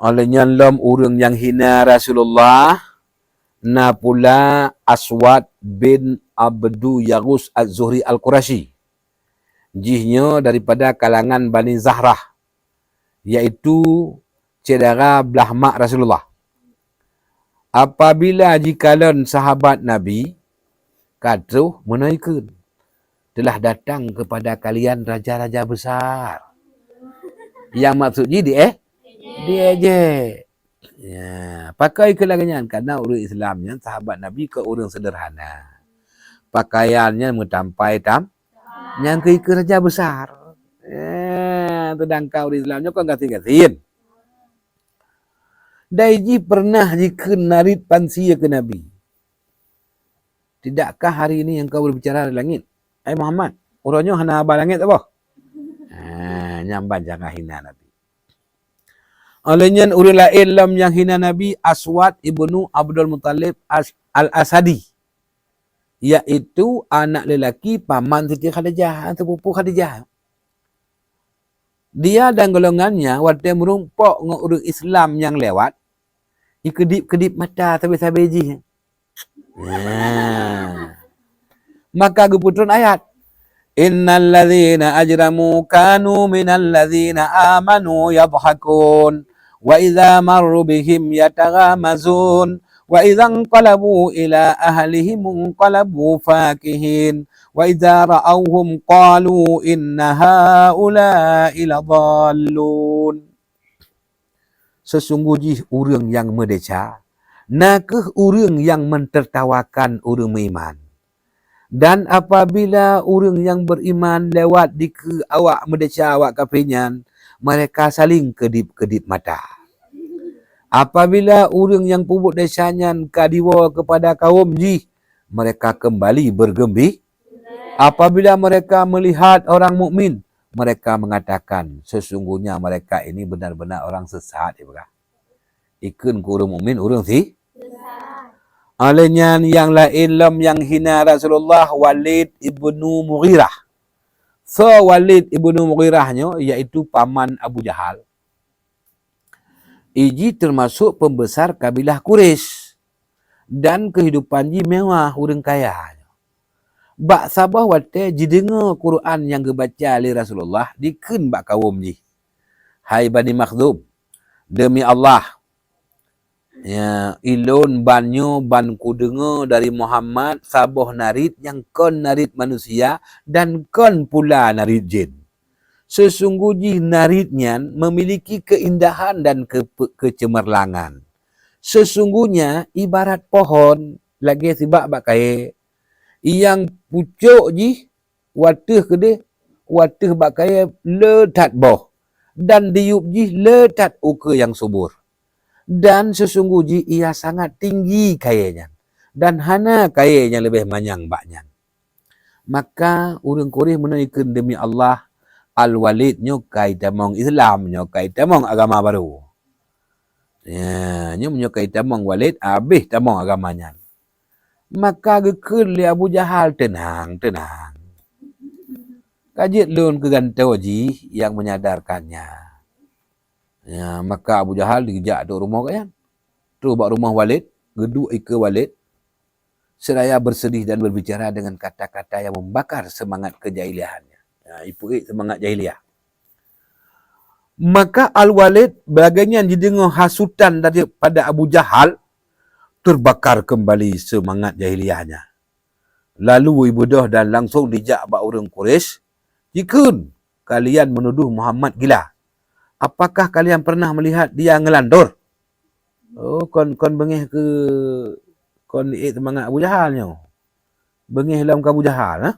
Olehnya lom urang yang hina Rasulullah na pula Aswad bin Abdu Yagus Az-Zuhri Al-Qurashi. Jihnya daripada kalangan Bani Zahrah, iaitu saudara belah mak Rasulullah. Apabila jikalan sahabat Nabi kata menaikkan, telah datang kepada kalian raja-raja besar. Yang maksudnya dia je. Ya, pakai kelagannya karena orang Islamnya sahabat Nabi ke orang sederhana. Pakaiannya metampai yang ke raja besar. Ya, sedangkan orang Islamnya kan kasih-kasihin. Daiji pernah jika narit pansia ke Nabi. Tidakkah hari ini yang kau berbicara di langit? Muhammad, orangnya hana abang langit apa? Nyamban jangan hina Nabi. Olehnya urang lain lam yang hina Nabi Aswad ibnu Abdul Muttalib Al-Asadi, iaitu anak lelaki paman Siti Khadijah, sepupu Khadijah. Dia dan golongannya waktu merumpok dengan orang Islam yang lewat, kedip-kedip mata sampai-sampai ji. Maka geputron ayat, innal ladzina ajramu kanu minal ladzina amanu yadhakun wa idza marru bihim yataghamazun wa idza anqalabu ila ahlihim anqalabu fakihin wa idza ra'awhum qalu inna haula'i ladallun. Sesungguhnya urang yang merdeka, nakah urang yang mentertawakan urang beriman. Dan apabila orang yang beriman lewat di ke awak merdeka awak kafirnya, mereka saling kedip-kedip mata. Apabila orang yang pupuk desanya kadiwa kepada kaum ji, mereka kembali bergembira. Apabila mereka melihat orang mukmin, mereka mengatakan sesungguhnya mereka ini benar-benar orang sesat. Ikun ke orang mukmin, orang si olehnya yang lain lam yang hina Rasulullah Walid ibnu Mughirah. So Walid ibnu Mughirahnya iaitu paman Abu Jahal. Iji termasuk pembesar kabilah Quraisy dan kehidupan ji mewah, orang kaya. Bak sabah wate ji dengar Quran yang dibaca oleh Rasulullah dikeun bak kaum ji. Hai Bani Makhzum, demi Allah, ya, ilon banyo ban ku dengar dari Muhammad saboh narit yang kon narit manusia dan kon pula narit jin. Sesungguhnya naritnya memiliki keindahan dan kecemerlangan. Sesungguhnya ibarat pohon lagi sibak bakai yang pucuk ji watih kede watih bakai letat boh dan diup ji letat uke yang subur. Dan sesungguhnya ia sangat tinggi kayanya. Dan hana kayanya lebih manyang baknya. Maka orang Quraisy menaikkan demi Allah Al-Walid nyokai tamong Islam, nyokai tamong agama baru. Ya, nyokai tamong Walid, habis tamong agamanya. Maka gekun li Abu Jahal tenang. Kajit lun ke gantau ji yang menyadarkannya. Ya, maka Abu Jahal dikejak tu rumah kaya. Terus bak rumah Walid, geduk ke Walid. Seraya bersedih dan berbicara dengan kata-kata yang membakar semangat kejahiliahannya. Ya, ipuik semangat jahiliah. Maka Al-Walid bagian didengar hasutan daripada Abu Jahal, terbakar kembali semangat jahiliahnya. Lalu ibudah dan langsung dijak bak orang Quraisy, jikun kalian menuduh Muhammad gila. Apakah kalian pernah melihat dia ngelandur? Oh, kon bengih ke kon liik semangat Abu Jahalnya. Bengih dalam ke Abu Jahal, ha?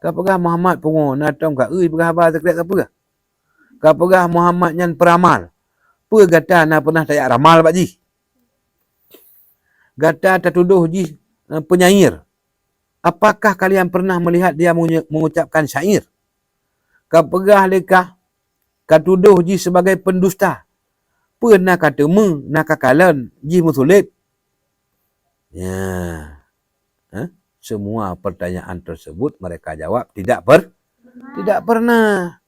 Kapagah Muhammad pungo natong ka euy pegah ba sekret apa ke? Kapagah Muhammad nyan peramal. Pe gata na pernah tayak ramal pak ji. Gata tertuduh ji penyair. Apakah kalian pernah melihat dia mengucapkan syair? Kapagah lekah katuduh ji sebagai pendusta. Pernah kata nak kakalan ji musulit. Ya. Semua pertanyaan tersebut mereka jawab tidak pernah.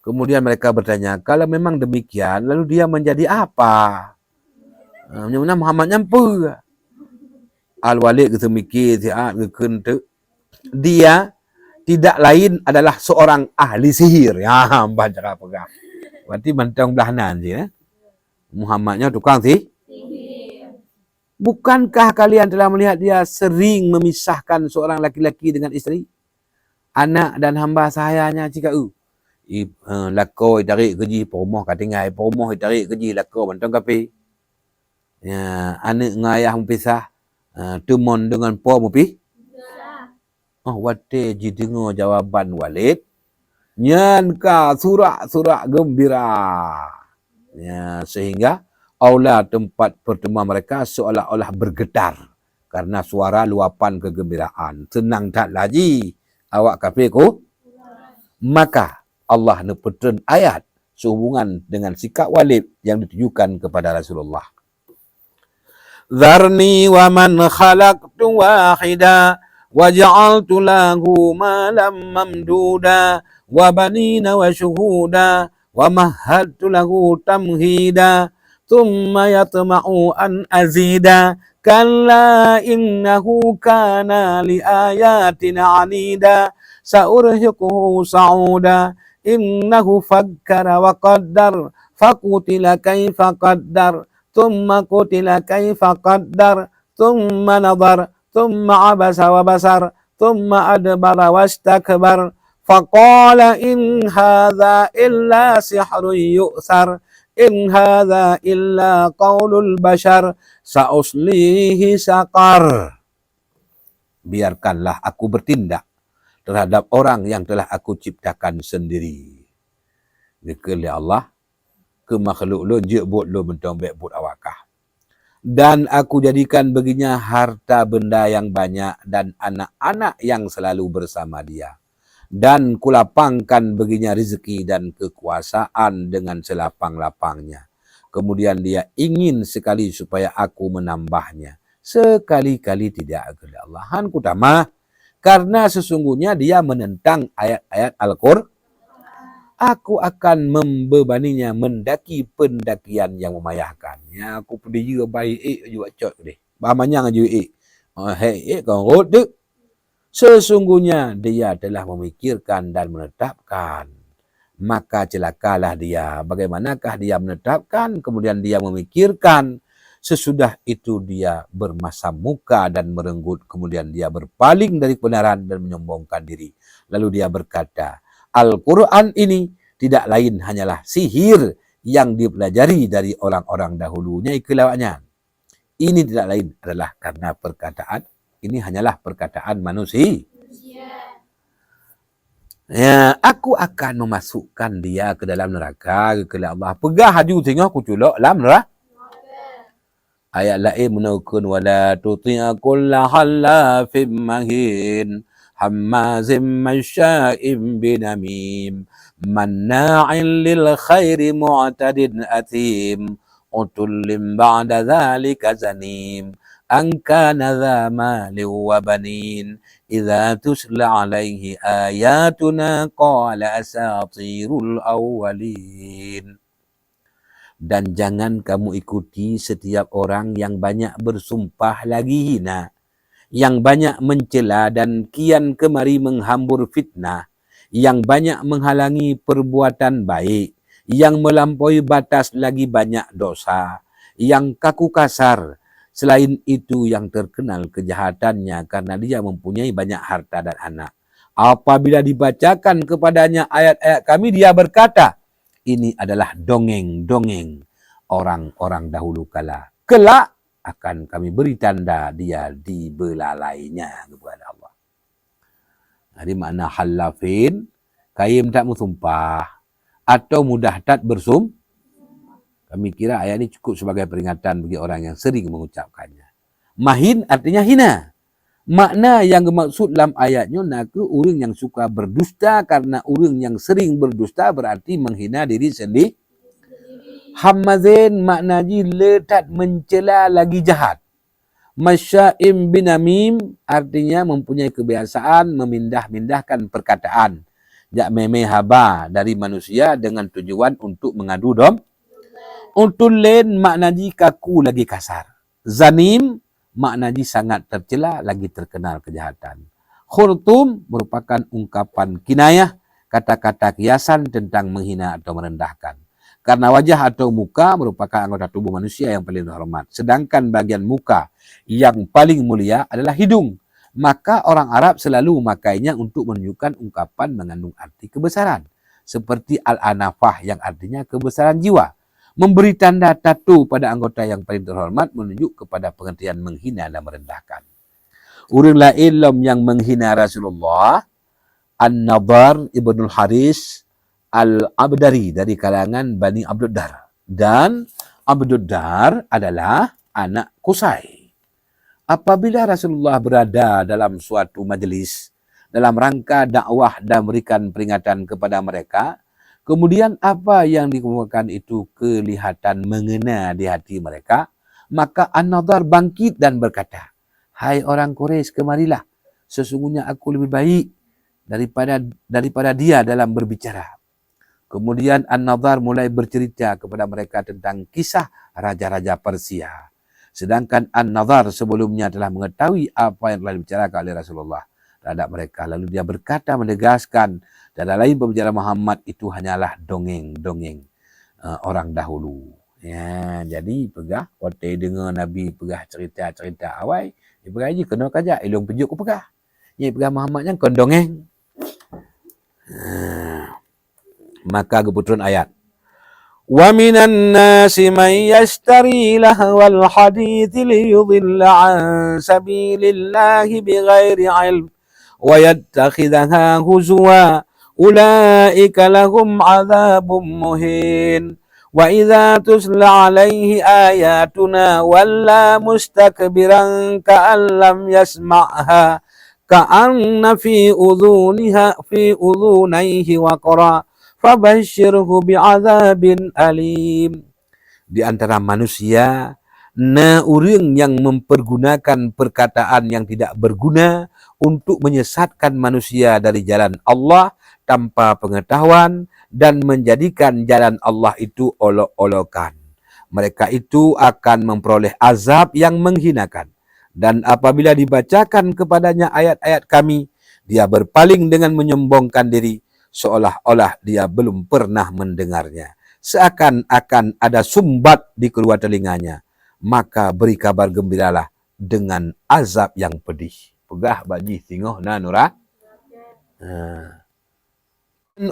Kemudian mereka bertanya, kalau memang demikian, lalu dia menjadi apa? Mana Muhammad nyampu. Al-Walid kata mikir, dia tidak lain adalah seorang ahli sihir. Ya, baca pegang. Berarti mentang belahanan je. Muhammadnya tukang sih. Bukankah kalian telah melihat dia sering memisahkan seorang laki-laki dengan isteri? Anak dan hamba sahayanya cakap, lakau tarik kerja perumah katingai, perumah tarik kerja lakau bantang kape. Ya, anak dengan ayah mempisah, temon dengan po mempi. Wate ji dengar jawapan Walid. Nyan ka surak-surak gembira. Ya, sehingga aula tempat pertemuan mereka seolah-olah bergetar karena suara luapan kegembiraan. Senang tak lagi awak kafirku. Maka Allah nepetun ayat sehubungan dengan sikap Walid yang ditujukan kepada Rasulullah. Zarni wa man khalaqtu wahida waja'altu lahu malam mamduda wa banina wa syuhuda wa mahadtu lahu tamhida thumma yatma'u an azida kalla innahu kana li ayatina anida sa'urhiquhu sa'uda innahu fakkara wa qaddar faqutila kaifa qaddar thumma qutila kaifa qaddar thumma nadhar thumma abasa wa basar thumma adbara wastakbar faqala in hadza illa sihrun yu'sar in hadza illa qaulul bashar sa'uslihi saqar. Biarkanlah aku bertindak terhadap orang yang telah aku ciptakan sendiri. Dikali Allah ke makhluk lo je buat lo mentong bek buat awakah. Dan aku jadikan baginya harta benda yang banyak dan anak-anak yang selalu bersama dia. Dan kulapangkan baginya rezeki dan kekuasaan dengan selapang-lapangnya. Kemudian dia ingin sekali supaya aku menambahnya. Sekali-kali tidak kepada Allah. Han kutamah karena sesungguhnya dia menentang ayat-ayat Al-Qur'an. Aku akan membebaninya mendaki pendakian yang memayahkan. Ya, aku pergi juga baik juga cok deh. Bamanya ngaju kau rodek. Sesungguhnya dia telah memikirkan dan menetapkan. Maka celakalah dia. Bagaimanakah dia menetapkan, kemudian dia memikirkan. Sesudah itu dia bermasam muka dan merenggut. Kemudian dia berpaling dari kebenaran dan menyombongkan diri. Lalu dia berkata, Al-Quran ini tidak lain hanyalah sihir yang dipelajari dari orang-orang dahulunya ikelawaknya. Ini tidak lain adalah karena perkataan, ini hanyalah perkataan manusia. Ya, aku akan memasukkan dia ke dalam neraka, ke Allah. Pegah haju tengok aku culok dalam neraka. Ayat lain menukun wala tuti'a kulla halafim mahin hammazim masya'im binamim manna'in lil khairi mu'tadin athim utullim ba'da dhalika zanim an kana dha malin wa banin idza tusla alaihi ayatuna qala asatirul awwalin. Dan jangan kamu ikuti setiap orang yang banyak bersumpah lagi hina, yang banyak mencela dan kian kemari menghambur fitnah, yang banyak menghalangi perbuatan baik, yang melampaui batas lagi banyak dosa, yang kaku kasar. Selain itu yang terkenal kejahatannya karena dia mempunyai banyak harta dan anak. Apabila dibacakan kepadanya ayat-ayat kami, dia berkata, ini adalah dongeng-dongeng orang-orang dahulu kala. Kelak akan kami beri tanda dia dibelalainya kepada Allah. Jadi makna halafin, kaim tak bersumpah atau mudah tak bersum. Kami kira ayat ini cukup sebagai peringatan bagi orang yang sering mengucapkannya. Mahin artinya hina. Makna yang dimaksud dalam ayatnya nak orang yang suka berdusta, karena orang yang sering berdusta berarti menghina diri sendiri. Hammazin maknanya letak mencela lagi jahat. Masya'im binamim artinya mempunyai kebiasaan memindah-mindahkan perkataan. Jak meme haba dari manusia dengan tujuan untuk mengadu Untuk lain maknanya kaku lagi kasar. Zanim maknanya sangat tercela lagi terkenal kejahatan. Khurtum merupakan ungkapan kinayah, kata-kata kiasan tentang menghina atau merendahkan. Karena wajah atau muka merupakan anggota tubuh manusia yang paling terhormat. Sedangkan bagian muka yang paling mulia adalah hidung. Maka orang Arab selalu memakainya untuk menunjukkan ungkapan mengandung arti kebesaran. Seperti al-anafah yang artinya kebesaran jiwa. Memberi tanda tatu pada anggota yang paling terhormat menunjuk kepada pengertian menghina dan merendahkan. Orang lain yang menghina Rasulullah, An-Nadhar Ibnul Haris Al-Abdari dari kalangan Bani Abduddar. Dan Abduddar adalah anak Qusay. Apabila Rasulullah berada dalam suatu majlis dalam rangka dakwah dan berikan peringatan kepada mereka, kemudian apa yang dikemukakan itu kelihatan mengena di hati mereka, maka An-Nadhar bangkit dan berkata, "Hai orang Quraisy, kemarilah. Sesungguhnya aku lebih baik daripada dia dalam berbicara." Kemudian An-Nadhar mulai bercerita kepada mereka tentang kisah raja-raja Persia. Sedangkan An-Nadhar sebelumnya telah mengetahui apa yang telah dibicarakan oleh Rasulullah terhadap mereka. Lalu dia berkata menegaskan, dan lain pembicaraan Muhammad itu hanyalah dongeng-dongeng orang dahulu. Ya, jadi pegah, waktu dengar Nabi pegah cerita-cerita awal, dia pegah je, kena kajak, ilung pejuk ke pegah. Dia pegah Muhammad yang kon dongeng. Maka keputusan ayat. وَمِنَ النَّاسِ مَنْ يَشْتَرِي لَهْوَ الْحَدِيثِ لِيُضِلَّ عَنْ سَبِيلِ اللَّهِ بِغَيْرِ عِلْمٍ وَيَتَّخِذَهَا هُزُوًا أُولَئِكَ لَهُمْ عَذَابٌ مُهِينٌ وَإِذَا تُتْلَى عَلَيْهِ آيَاتُنَا وَلَّى مُسْتَكْبِرًا كَأَنْ لَمْ يَسْمَعْهَا كَأَنَّ فِي أُذُنَيْهِ وَقْرًا Fabashirhu bi'adzabin alim. Di antara manusia, orang yang mempergunakan perkataan yang tidak berguna untuk menyesatkan manusia dari jalan Allah tanpa pengetahuan dan menjadikan jalan Allah itu olok-olokan. Mereka itu akan memperoleh azab yang menghinakan. Dan apabila dibacakan kepadanya ayat-ayat kami, dia berpaling dengan menyombongkan diri, seolah-olah dia belum pernah mendengarnya. Seakan-akan ada sumbat di kedua telinganya. Maka beri kabar gembiralah dengan azab yang pedih. Pegah baji tengok na nurah.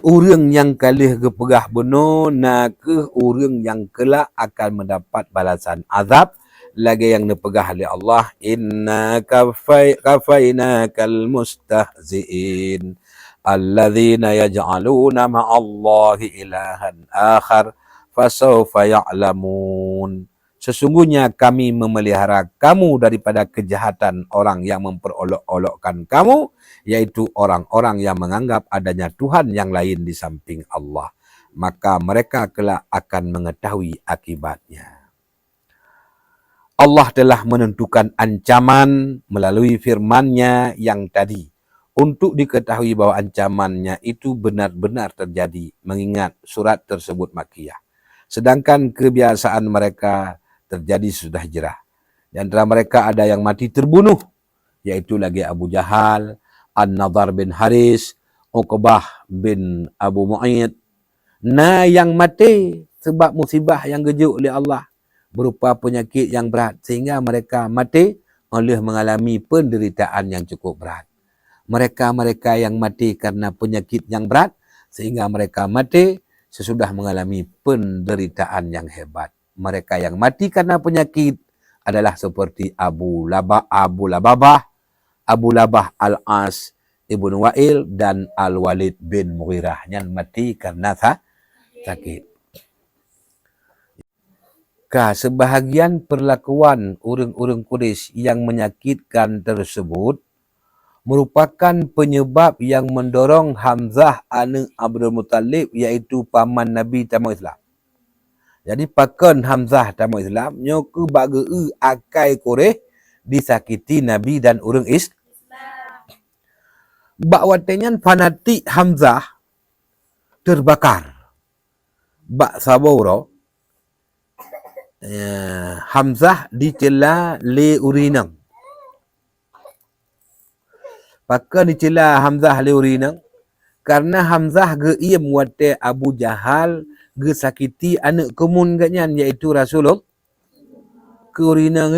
Orang yang kalih kepegah benar, nak ke orang yang kelak akan mendapat balasan azab. Lagi yang dipegah oleh Allah. Inna kafainakal mustahzi'in. Alladzina yaj'aluna ma'allahi ilahan akhar fasawfa ya'lamun. Sesungguhnya kami memelihara kamu daripada kejahatan orang yang memperolok-olokkan kamu, yaitu orang-orang yang menganggap adanya Tuhan yang lain di samping Allah. Maka mereka kelak akan mengetahui akibatnya. Allah telah menentukan ancaman melalui firman-Nya yang tadi, untuk diketahui bahawa ancamannya itu benar-benar terjadi, mengingat surat tersebut Makkiyah. Sedangkan kebiasaan mereka terjadi sudah hijrah. Di antara mereka ada yang mati terbunuh, yaitu lagi Abu Jahal, An-Nadhar bin Haris, Uqbah bin Abu Mu'ayyid. Nah, yang mati sebab musibah yang gejuk oleh Allah, berupa penyakit yang berat, sehingga mereka mati oleh mengalami penderitaan yang cukup berat. Mereka-mereka yang mati karena penyakit yang berat, sehingga mereka mati sesudah mengalami penderitaan yang hebat. Mereka yang mati karena penyakit adalah seperti Abu Labah Al-As Ibn Wa'il dan Al-Walid bin Mughirah yang mati karena sakit. Sebahagian perlakuan orang-orang Quraisy yang menyakitkan tersebut merupakan penyebab yang mendorong Hamzah anak Abdul Muttalib, iaitu paman Nabi tamu Islam. Jadi pakan Hamzah tamu Islam nyoku bagi akai Quraisy disakiti Nabi dan orang Islam. Bak watenyan fanatik Hamzah terbakar. Bak saboro Hamzah dicela le urinang. Maka dicela Hamzah le urinang karena Hamzah ge iem wate Abu Jahal ge sakiti anak kemun ganyan iaitu Rasulullah. Ke urinang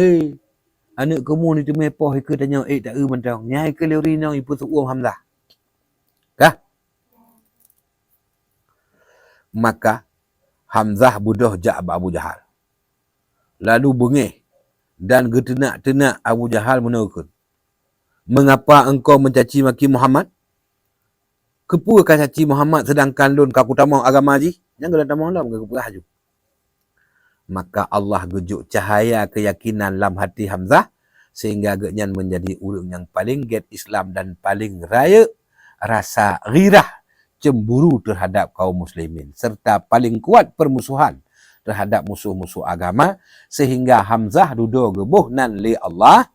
anak kemun itu mepoh ke tanya tak mentang nyai ke le urinang ipu suum Hamzah. Kah? Maka Hamzah budoh jak Abu Jahal. Lalu bengih dan getenak-tenak Abu Jahal menurut. Mengapa engkau mencaci maki Muhammad? Kepu kau caci Muhammad sedangkan lun kau utama agama ji? Yang kau utama dalam kau haju. Maka Allah gejuk cahaya keyakinan dalam hati Hamzah sehingga genyan menjadi orang yang paling get Islam dan paling raya rasa ghirah cemburu terhadap kaum muslimin serta paling kuat permusuhan terhadap musuh-musuh agama sehingga Hamzah duduk gebuh nan li Allah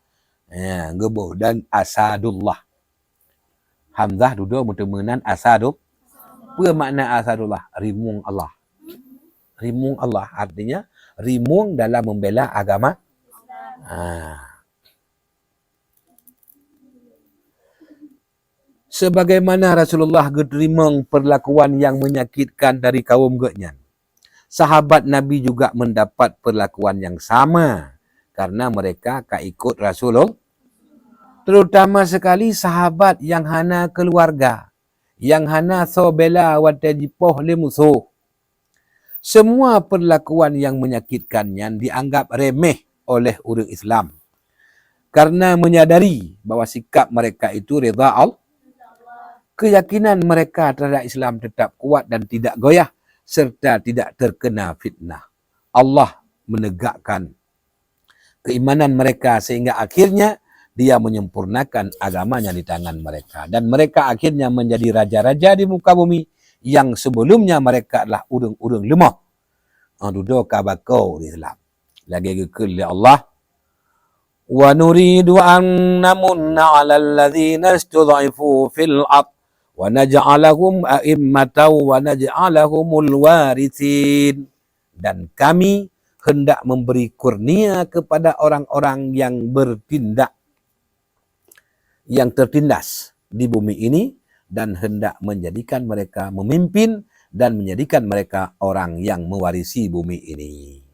gebuh dan asadullah. Hamzah duduk bertemenan asadullah. Apa makna asadullah? Rimung Allah. Rimung Allah artinya rimung dalam membela agama. Sebagaimana Rasulullah gerimang perlakuan yang menyakitkan dari kaum genyan. Sahabat Nabi juga mendapat perlakuan yang sama karena mereka ikut Rasulullah. Terutama sekali sahabat yang hana keluarga, yang hana so bela watajipoh le musuh. Semua perlakuan yang menyakitkannya dianggap remeh oleh orang Islam. Karena menyadari bahawa sikap mereka itu rida Allah, keyakinan mereka terhadap Islam tetap kuat dan tidak goyah serta tidak terkena fitnah. Allah menegakkan keimanan mereka sehingga akhirnya dia menyempurnakan agamanya di tangan mereka. Dan mereka akhirnya menjadi raja-raja di muka bumi yang sebelumnya mereka adalah urang-urang lemah. Duduk kabakau di Islam. Lagi gekul ya Allah. Wa nuridu an namunna 'alal ladzina istud'ifu fil ard wa naj'alahum a'immatan wa naj'alahumul warithin. Dan kami hendak memberi kurnia kepada orang-orang yang bertindak, yang tertindas di bumi ini dan hendak menjadikan mereka memimpin dan menjadikan mereka orang yang mewarisi bumi ini.